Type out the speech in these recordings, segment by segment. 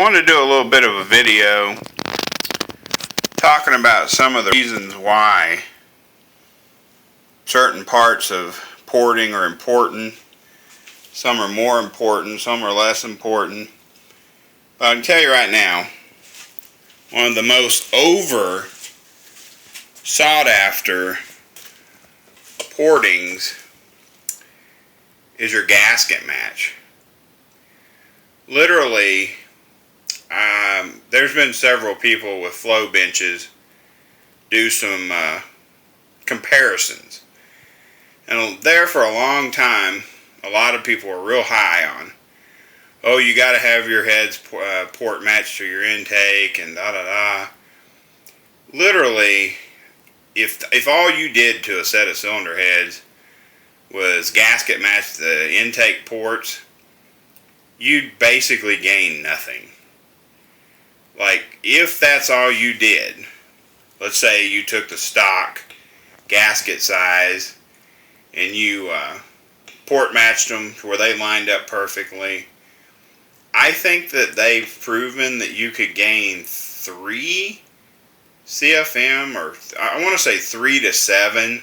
wanted to do a little bit of a video talking about some of the reasons why certain parts of porting are important. Some are more important, some are less important. But I can tell you right now, one of the most sought after portings is your gasket match. Literally, there's been several people with flow benches do some comparisons. And there for a long time, a lot of people were real high on, oh, you got to have your heads port matched to your intake and da-da-da. Literally, if all you did to a set of cylinder heads was gasket match the intake ports, you'd basically gain nothing. Like, if that's all you did, let's say you took the stock gasket size and you port matched them to where they lined up perfectly, I think that they've proven that you could gain 3 CFM, or I want to say 3 to 7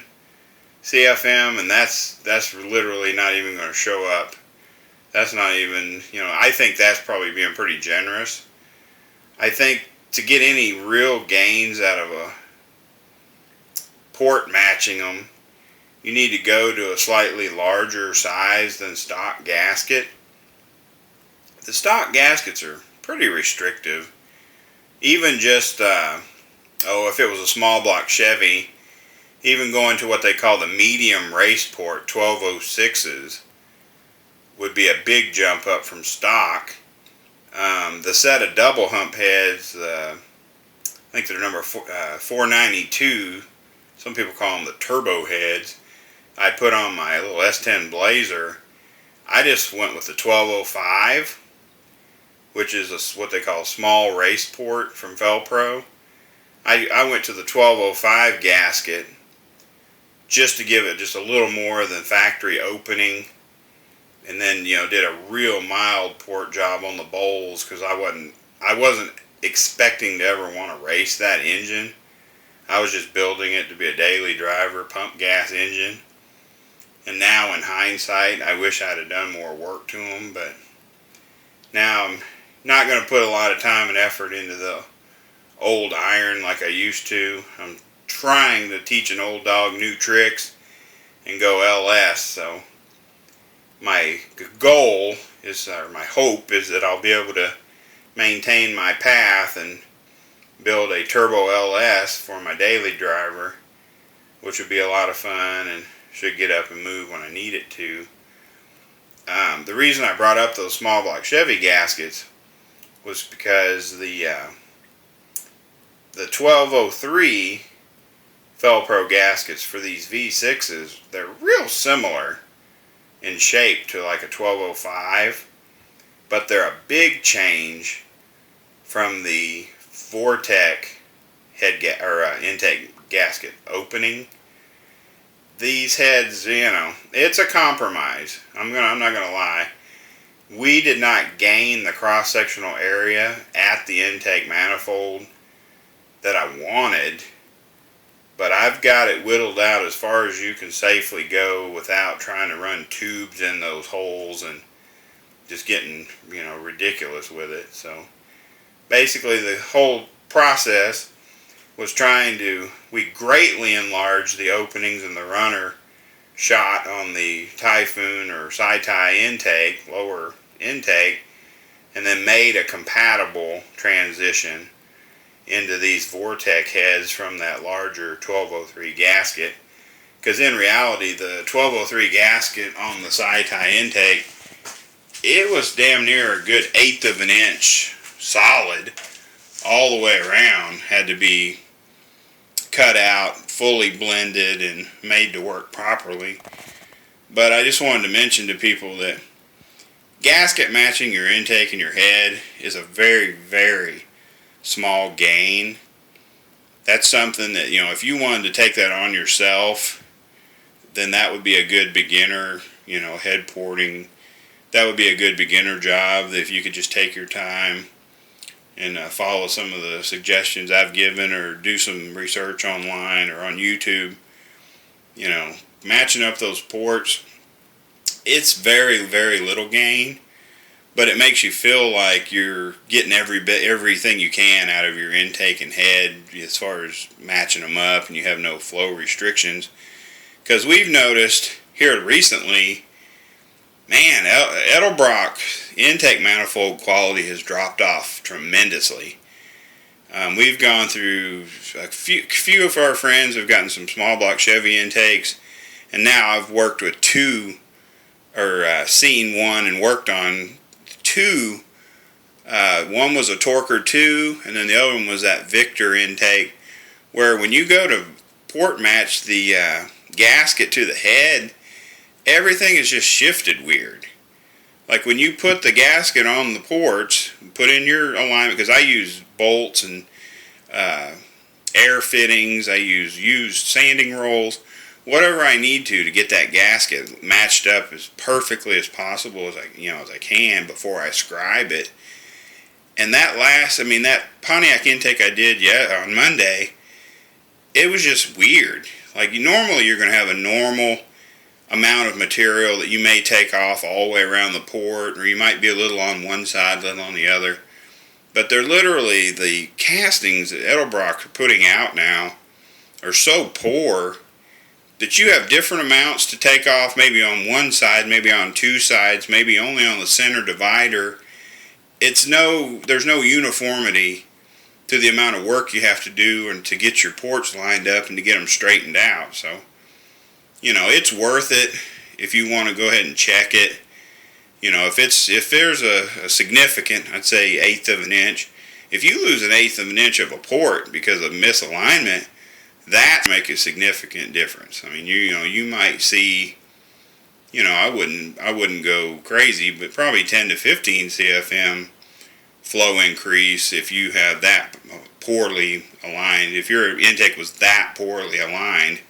CFM, and that's literally not even going to show up. That's not even, I think that's probably being pretty generous. I think to get any real gains out of a port matching them, you need to go to a slightly larger size than stock gasket. The stock gaskets are pretty restrictive. Even just, if it was a small block Chevy, even going to what they call the medium race port 1206s would be a big jump up from stock. The set of double hump heads, I think they're number 492, some people call them the turbo heads, I put on my little S10 Blazer. I just went with the 1205, which is what they call a small race port from Felpro. I went to the 1205 gasket just to give it just a little more than factory opening, and then did a real mild port job on the bowls because I wasn't expecting to ever want to race that engine. I was just building it to be a daily driver pump gas engine. And now in hindsight, I wish I'd have done more work to them, but now I'm not going to put a lot of time and effort into the old iron like I used to. I'm trying to teach an old dog new tricks and go LS, so my goal is, or my hope is, that I'll be able to maintain my path and build a turbo LS for my daily driver, which would be a lot of fun and should get up and move when I need it to. The reason I brought up those small block Chevy gaskets was because the 1203 Felpro gaskets for these V6s, they're real similar in shape to like a 1205, but they're a big change from the Vortec intake gasket opening. These heads, it's a compromise. I'm not gonna lie. We did not gain the cross-sectional area at the intake manifold that I wanted, but I've got it whittled out as far as you can safely go without trying to run tubes in those holes and just getting, ridiculous with it. So basically the whole process was we greatly enlarged the openings in the runner shot on the Typhoon or Sci-Tie intake, lower intake, and then made a compatible transition into these Vortec heads from that larger 1203 gasket. Because in reality, the 1203 gasket on the Sci-Tie intake, it was damn near a good 1/8 of an inch solid all the way around. Had to be cut out, fully blended, and made to work properly. But I just wanted to mention to people that gasket matching your intake and your head is a very, very small gain. That's something that, if you wanted to take that on yourself, then that would be a good beginner, head porting. That would be a good beginner job, that if you could just take your time and follow some of the suggestions I've given, or do some research online or on YouTube. You know, matching up those ports, it's very, very little gain, but it makes you feel like you're getting everything you can out of your intake and head as far as matching them up, and you have no flow restrictions. Because we've noticed here recently, man, Edelbrock intake manifold quality has dropped off tremendously. We've gone through a few of our friends have gotten some small block Chevy intakes, and now I've worked with two, or seen one and worked on two. One was a Torquer 2, and then the other one was that Victor intake, where when you go to port match the gasket to the head, everything is just shifted weird. Like when you put the gasket on the ports, put in your alignment, because I use bolts and air fittings, I use used sanding rolls, whatever I need to get that gasket matched up as perfectly as possible as I can before I scribe it. And that that Pontiac intake I did on Monday, it was just weird. Like normally you're going to have a normal amount of material that you may take off all the way around the port, or you might be a little on one side, a little on the other. But they're literally, the castings that Edelbrock are putting out now are so poor that you have different amounts to take off, maybe on one side, maybe on two sides, maybe only on the center divider. There's no uniformity to the amount of work you have to do and to get your ports lined up and to get them straightened out. So, it's worth it if you want to go ahead and check it. If there's a significant, I'd say 1/8 of an inch, if you lose an 1/8 of an inch of a port because of misalignment, that makes a significant difference. I mean, you might see, I wouldn't go crazy, but probably 10 to 15 CFM flow increase if you have that poorly aligned. If your intake was that poorly aligned,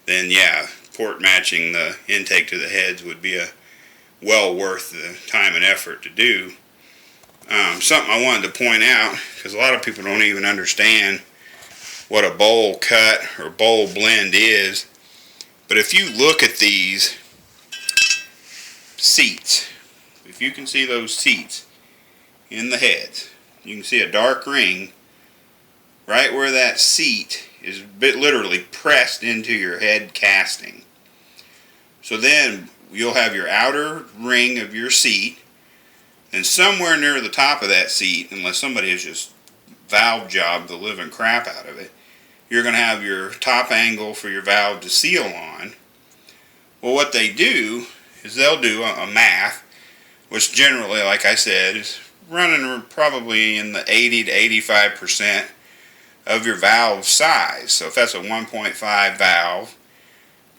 then yeah, port matching the intake to the heads would be well worth the time and effort to do. Something I wanted to point out, because a lot of people don't even understand what a bowl cut or bowl blend is, but if you look at these seats, if you can see those seats in the heads, you can see a dark ring right where that seat is literally pressed into your head casting. So then you'll have your outer ring of your seat, and somewhere near the top of that seat, unless somebody has just valve jobbed the living crap out of it, you're going to have your top angle for your valve to seal on. Well, what they do is they'll do a math, which generally, like I said, is running probably in the 80 to 85% of your valve size. So if that's a 1.5 valve,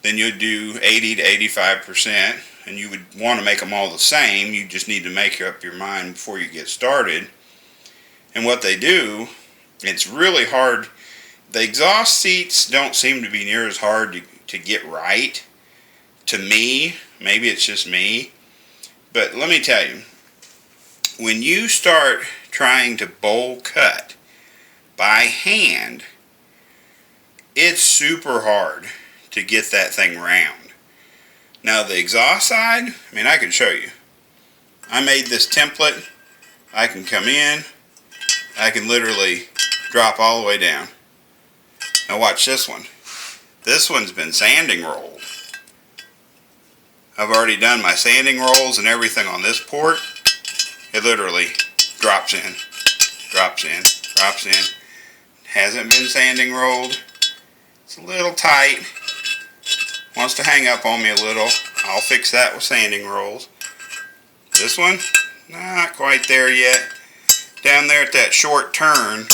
then you'd do 80 to 85%, and you would want to make them all the same. You just need to make up your mind before you get started. And what they do, it's really hard. The exhaust seats don't seem to be near as hard to get right. To me, maybe it's just me, but let me tell you, when you start trying to bowl cut by hand, it's super hard to get that thing round. Now the exhaust side, I can show you. I made this template. I can come in, I can literally drop all the way down. Now watch this one. This one's been sanding rolled. I've already done my sanding rolls and everything on this port. It literally drops in, drops in, drops in. Hasn't been sanding rolled. It's a little tight. Wants to hang up on me a little. I'll fix that with sanding rolls. This one, not quite there yet. Down there at that short turn,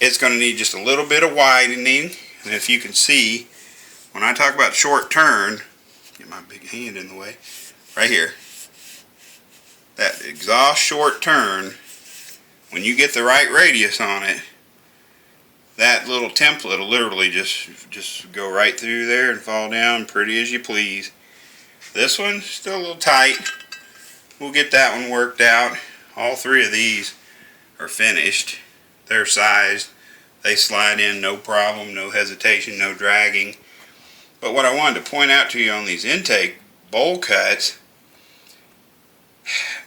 it's going to need just a little bit of widening. And if you can see, when I talk about short turn, get my big hand in the way, right here. That exhaust short turn, when you get the right radius on it, that little template will literally just go right through there and fall down pretty as you please. This one's still a little tight. We'll get that one worked out. All three of these are finished. They're sized. They slide in no problem, no hesitation, no dragging. But what I wanted to point out to you on these intake bowl cuts,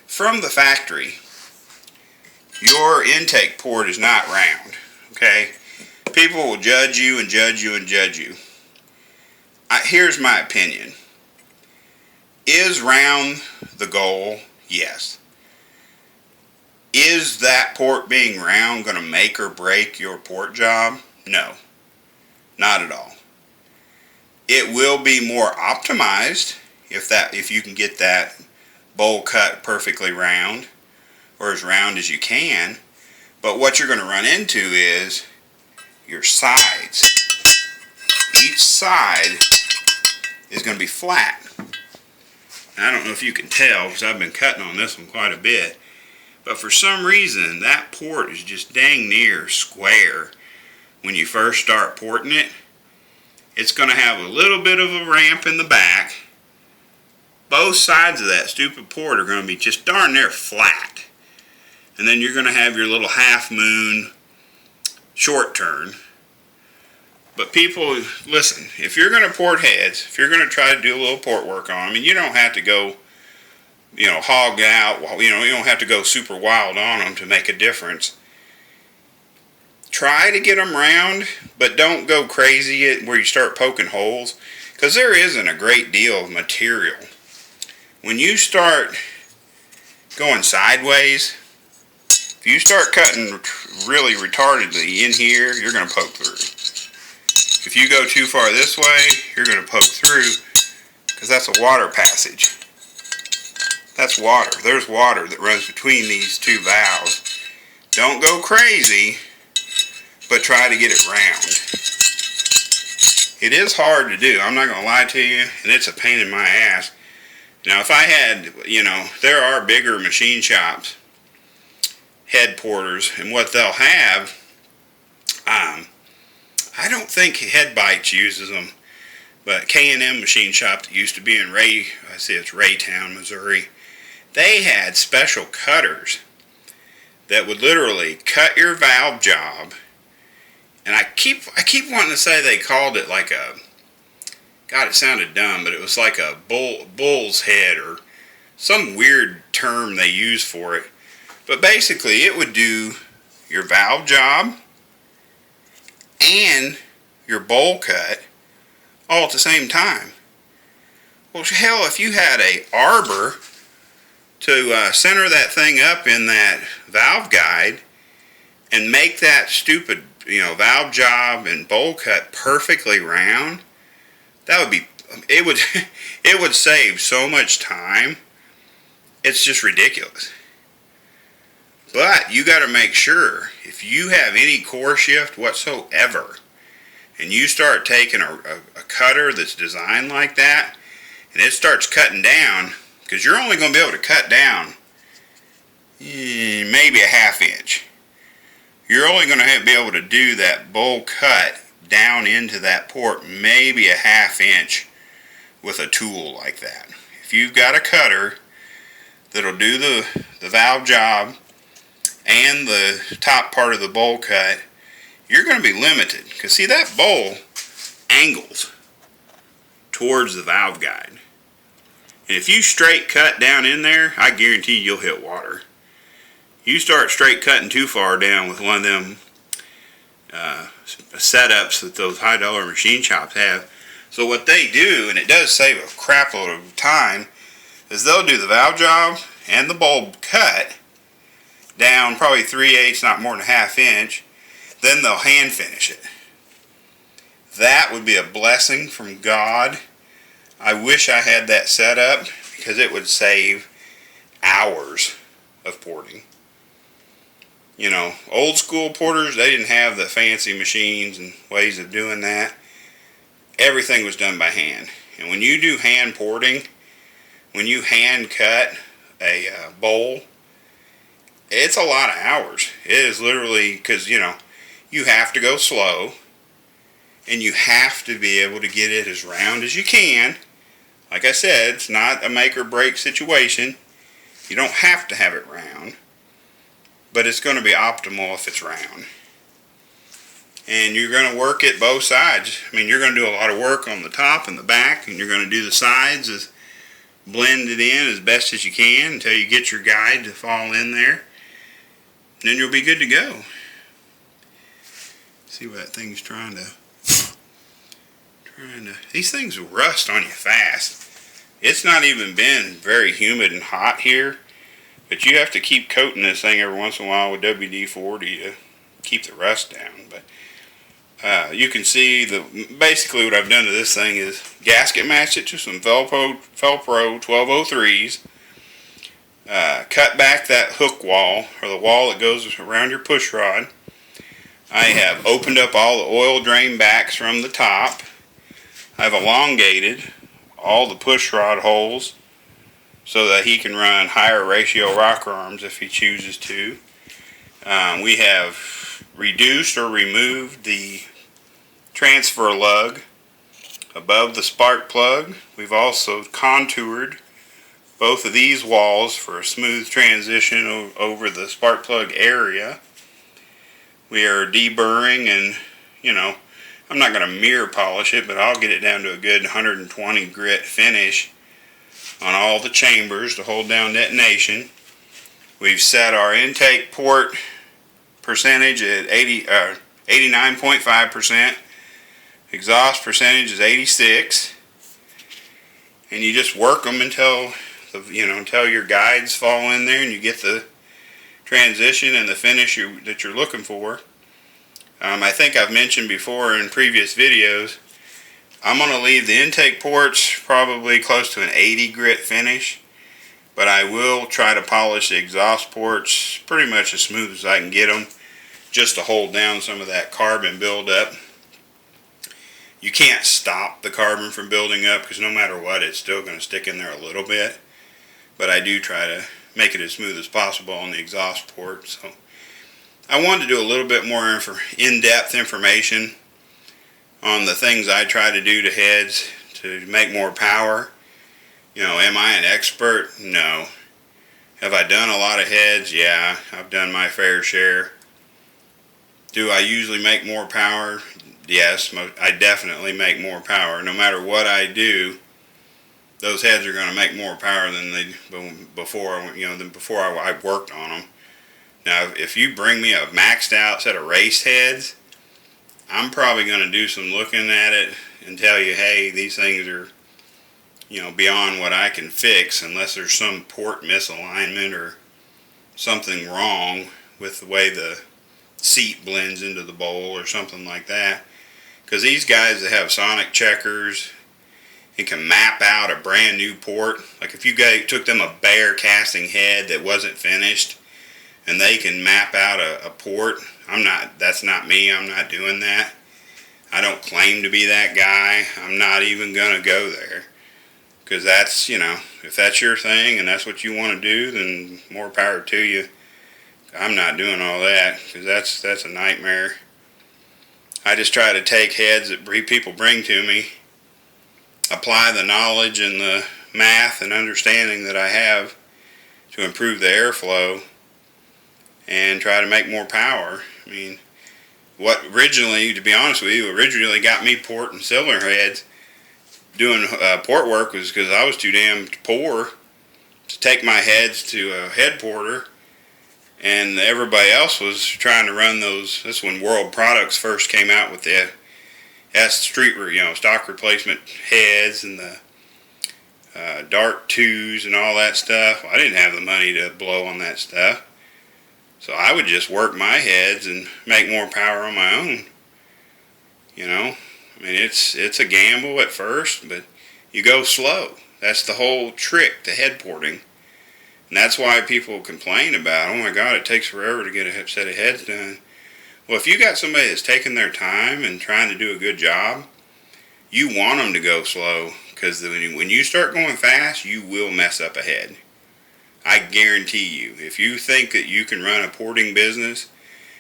from the factory, your intake port is not round, okay? People will judge you and judge you and judge you. Here's my opinion. Is round the goal? Yes. Is that port being round going to make or break your port job? No, not at all. It will be more optimized if you can get that bowl cut perfectly round, or as round as you can. But what you're going to run into is your sides. Each side is going to be flat. I don't know if you can tell because I've been cutting on this one quite a bit, but for some reason that port is just dang near square. When you first start porting it, it's going to have a little bit of a ramp in the back. Both sides of that stupid port are going to be just darn near flat. And then you're going to have your little half moon short turn. But people, listen, if you're going to port heads, if you're going to try to do a little port work on them, and you don't have to go, hog out, you don't have to go super wild on them to make a difference. Try to get them round, but don't go crazy where you start poking holes, because there isn't a great deal of material. When you start going sideways, if you start cutting really retardedly in here, you're going to poke through. If you go too far this way, you're going to poke through, because that's a water passage. That's water. There's water that runs between these two valves. Don't go crazy, but try to get it round. It is hard to do, I'm not going to lie to you, and it's a pain in my ass. Now if I had, there are bigger machine shops, head porters, and what they'll have, I don't think Head Bites uses them, but K&M machine shop that used to be in Raytown, Missouri, they had special cutters that would literally cut your valve job. And I keep wanting to say they called it like a, God, it sounded dumb, but it was like a bull's head or some weird term they use for it. But basically it would do your valve job and your bowl cut all at the same time. Well, hell, if you had a arbor to center that thing up in that valve guide and make that stupid, valve job and bowl cut perfectly round, that would be, it would save so much time. It's just ridiculous. But you got to make sure, if you have any core shift whatsoever, and you start taking a cutter that's designed like that, and it starts cutting down, because you're only going to be able to cut down maybe a ½ inch. You're only going to be able to do that bowl cut down into that port maybe a ½ inch with a tool like that. If you've got a cutter that'll do the valve job and the top part of the bowl cut, you're going to be limited. Because see, that bowl angles towards the valve guide. And if you straight cut down in there, I guarantee you'll hit water. You start straight cutting too far down with one of them setups that those high dollar machine shops have. So what they do, and it does save a crap load of time, is they'll do the valve job and the bowl cut down probably 3/8, not more than a ½ inch. Then they'll hand finish it. That would be a blessing from God. I wish I had that set up, because it would save hours of porting. Old school porters, they didn't have the fancy machines and ways of doing that. Everything was done by hand. And when you do hand porting, when you hand cut a bowl, it's a lot of hours. It is literally, because, you have to go slow, and you have to be able to get it as round as you can. Like I said, it's not a make or break situation. You don't have to have it round. but it's going to be optimal if it's round. And you're going to work it both sides. I mean, you're going to do a lot of work on the top and the back, and you're going to do the sides as blend it in as best as you can until you get your guide to fall in there. And then you'll be good to go. See what that thing's trying to... These things will rust on you fast. It's not even been very humid and hot here, but you have to keep coating this thing every once in a while with WD-40 to keep the rust down. But you can see basically what I've done to this thing is gasket matched it to some Felpro 1203s. Cut back that hook wall, or the wall that goes around your push rod. I have opened up all the oil drain backs from the top. I've elongated all the push rod holes so that he can run higher ratio rocker arms if he chooses to. We have reduced or removed the transfer lug above the spark plug. We've also contoured both of these walls for a smooth transition over the spark plug area. We are deburring, and I'm not going to mirror polish it, but I'll get it down to a good 120 grit finish on all the chambers to hold down detonation. We've set our intake port percentage at 89.5%. Exhaust percentage is 86. And you just work them until until your guides fall in there and you get the transition and the finish that you're looking for. I think I've mentioned before in previous videos, I'm going to leave the intake ports probably close to an 80 grit finish, but I will try to polish the exhaust ports pretty much as smooth as I can get them, just to hold down some of that carbon buildup. You can't stop the carbon from building up because no matter what, it's still going to stick in there a little bit, but I do try to make it as smooth as possible on the exhaust port. So I wanted to do a little bit more in-depth information on the things I try to do to heads to make more power. Am I an expert? No. Have I done a lot of heads? Yeah, I've done my fair share. Do I usually make more power? Yes, I definitely make more power. No matter what I do, those heads are going to make more power than they before. Than before I worked on them. Now, if you bring me a maxed out set of race heads, I'm probably going to do some looking at it and tell you, hey, these things are, beyond what I can fix, unless there's some port misalignment or something wrong with the way the seat blends into the bowl or something like that. Because these guys that have sonic checkers and can map out a brand new port, like if you took them a bare casting head that wasn't finished, and they can map out a port, that's not me. I'm not doing that. I don't claim to be that guy. I'm not even going to go there. Because that's, if that's your thing and that's what you want to do, then more power to you. I'm not doing all that, because that's a nightmare. I just try to take heads that people bring to me, apply the knowledge and the math and understanding that I have to improve the airflow, and try to make more power. I mean, what originally, to be honest with you, originally got me port and cylinder heads doing port work was because I was too damn poor to take my heads to a head porter, and everybody else was trying to run those. That's when World Products first came out with the stock replacement heads and the Dart 2s and all that stuff. I didn't have the money to blow on that stuff. So I would just work my heads and make more power on my own. I mean, it's a gamble at first, but you go slow. That's the whole trick to head porting. And that's why people complain about, oh my God, it takes forever to get a set of heads done. Well, if you got somebody that's taking their time and trying to do a good job, you want them to go slow, because when you start going fast, you will mess up a head. I guarantee you, if you think that you can run a porting business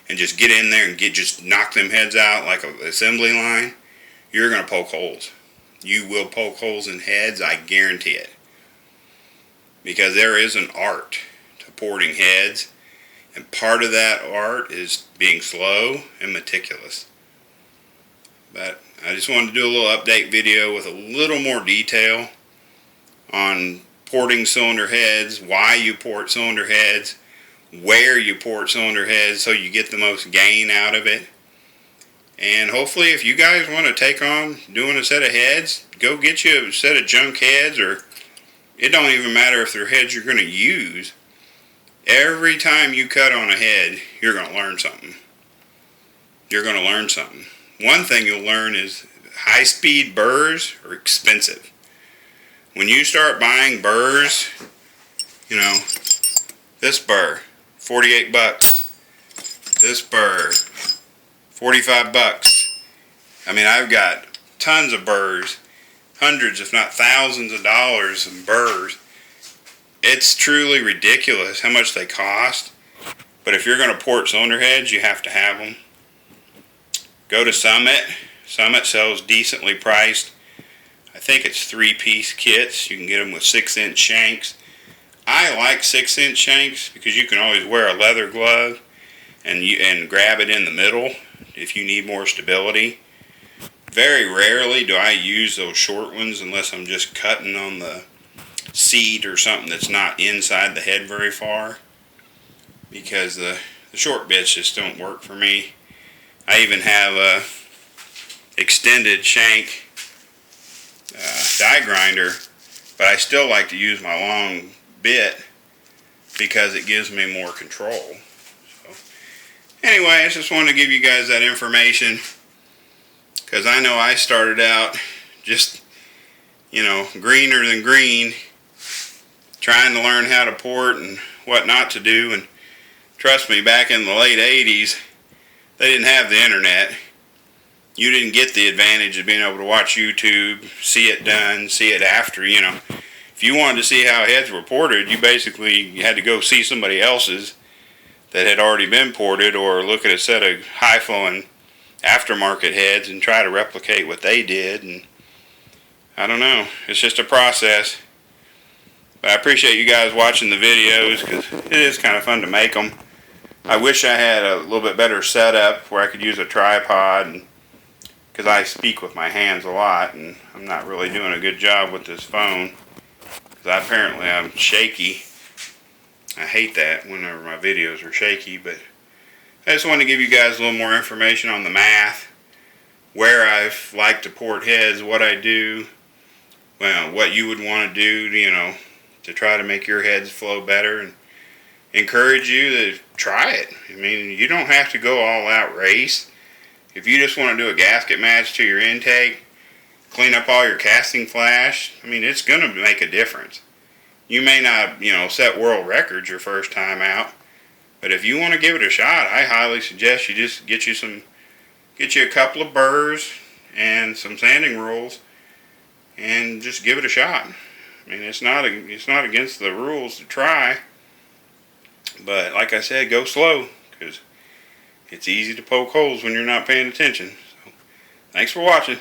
and just get in there and just knock them heads out like an assembly line, you're going to poke holes. You will poke holes in heads, I guarantee it. Because there is an art to porting heads, And part of that art is being slow and meticulous. But I just wanted to do a little update video with a little more detail on porting cylinder heads, why you port cylinder heads, where you port cylinder heads so you get the most gain out of it. And hopefully if you guys want to take on doing a set of heads, go get you a set of junk heads, or it don't even matter if they're heads you're going to use. Every time you cut on a head, you're going to learn something. You're going to learn something. One thing you'll learn is high-speed burrs are expensive. When you start buying burrs, you know, this burr, 48 bucks. This burr, 45 bucks. I mean, I've got tons of burrs, hundreds if not thousands of dollars in burrs. It's truly ridiculous how much they cost. But if you're going to port cylinder heads, you have to have them. Go to Summit. Summit sells decently priced. I think it's 3-piece kits. You can get them with 6-inch shanks. I like 6-inch shanks because you can always wear a leather glove and grab it in the middle if you need more stability. Very rarely do I use those short ones unless I'm just cutting on the seat or something that's not inside the head very far, because the short bits just don't work for me. I even have a extended shank die grinder, but I still like to use my long bit because it gives me more control. So anyway, I just wanted to give you guys that information, because I know I started out just, you know, greener than green, trying to learn how to port and what not to do. And trust me, back in the late 80s, they didn't have the internet. You didn't get the advantage of being able to watch YouTube, see it done, see it after, you know. If you wanted to see how heads were ported, you basically had to go see somebody else's that had already been ported, or look at a set of high-flowing aftermarket heads and try to replicate what they did. And I don't know, it's just a process. But I appreciate you guys watching the videos, because it is kind of fun to make them. I wish I had a little bit better setup where I could use a tripod, because I speak with my hands a lot and I'm not really doing a good job with this phone, because apparently I'm shaky. I hate that whenever my videos are shaky. But I just wanted to give you guys a little more information on the math, where I like to port heads, what I do, well, what you would want to do, you know, to try to make your heads flow better, and encourage you to try it. I mean, you don't have to go all out race. If you just want to do a gasket match to your intake, clean up all your casting flash, I mean, it's going to make a difference. You may not, you know, set world records your first time out, but if you want to give it a shot, I highly suggest you just get you a couple of burrs and some sanding rules and just give it a shot. I mean, it's not against the rules to try, but like I said, go slow, because it's easy to poke holes when you're not paying attention. So, thanks for watching.